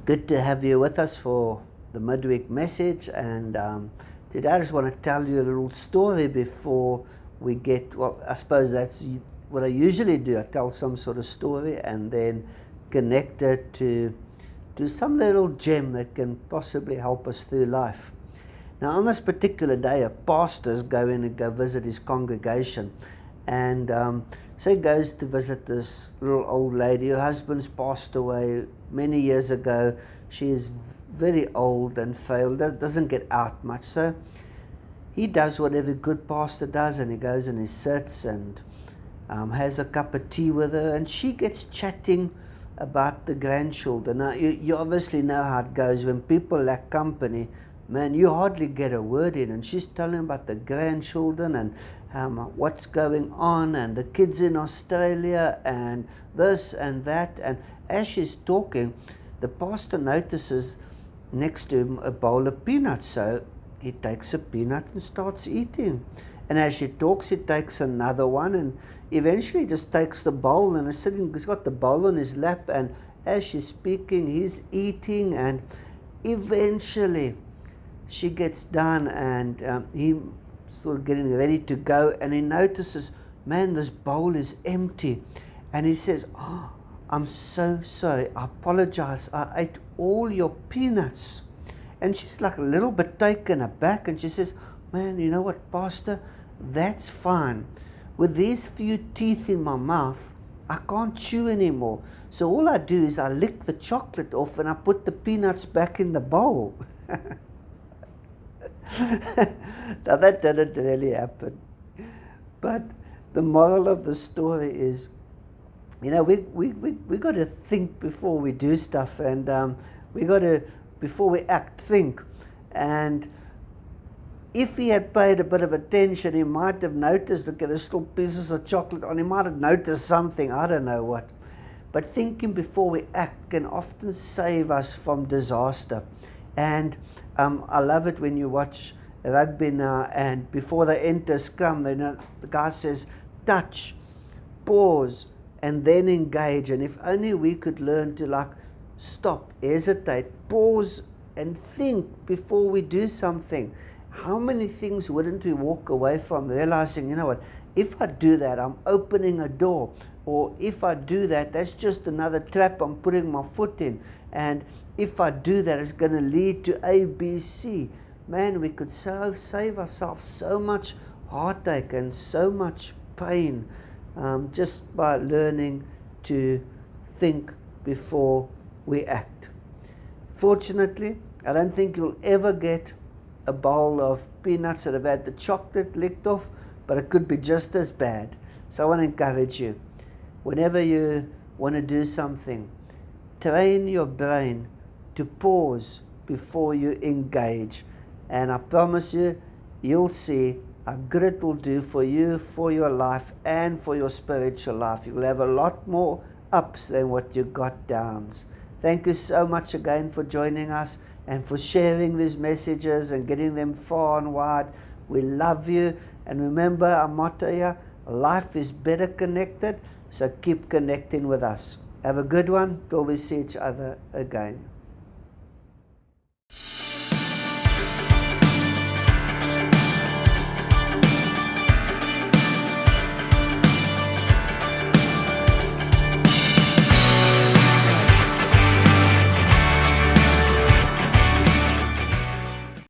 Good to have you with us for the midweek message, and today I just want to tell you a little story before we get, well, I suppose that's what I usually do. I tell some sort of story and then connect it to some little gem that can possibly help us through life. Now, on this particular day, a pastor's going to go visit his congregation, and so he goes to visit this little old lady. Her husband's passed away many years ago. She is very old and frail, doesn't get out much. So he does what every good pastor does, and he goes and he sits and has a cup of tea with her, and she gets chatting about the grandchildren. Now, you obviously know how it goes when people lack company. Man, you hardly get a word in, and she's telling about the grandchildren and what's going on, and the kids in Australia, and this and that. And as she's talking, the pastor notices next to him a bowl of peanuts, so he takes a peanut and starts eating. And as she talks, he takes another one, and eventually just takes the bowl and is sitting. He's got the bowl on his lap, and as she's speaking, he's eating, and eventually she gets done, and he sort of getting ready to go, and he notices, man, this bowl is empty. And he says, "Oh, I'm so sorry, I apologize, I ate all your peanuts." And she's like a little bit taken aback, and she says, "Man, you know what, Pastor, that's fine. With these few teeth in my mouth, I can't chew anymore. So all I do is I lick the chocolate off and I put the peanuts back in the bowl." Now that didn't really happen. But the moral of the story is, you know, we got to think before we do stuff, and we got to, before we act, think. And if he had paid a bit of attention, he might have noticed, look, there's still pieces of chocolate on. He might have noticed something, I don't know what. But thinking before we act can often save us from disaster. And I love it when you watch rugby now, and before they enter scrum, the guy says, touch, pause, and then engage. And if only we could learn to stop, hesitate, pause, and think before we do something. How many things wouldn't we walk away from realizing, you know what, if I do that, I'm opening a door. Or if I do that, that's just another trap I'm putting my foot in. And if I do that, it's going to lead to A, B, C. Man, we could save ourselves so much heartache and so much pain just by learning to think before we act. Fortunately, I don't think you'll ever get a bowl of peanuts that have had the chocolate licked off, but it could be just as bad. So I want to encourage you, whenever you want to do something, train your brain to pause before you engage. And I promise you, you'll see how good it will do for you, for your life, and for your spiritual life. You'll have a lot more ups than what you got downs. Thank you so much again for joining us and for sharing these messages and getting them far and wide. We love you. And remember our motto here, life is better connected, so keep connecting with us. Have a good one till we see each other again.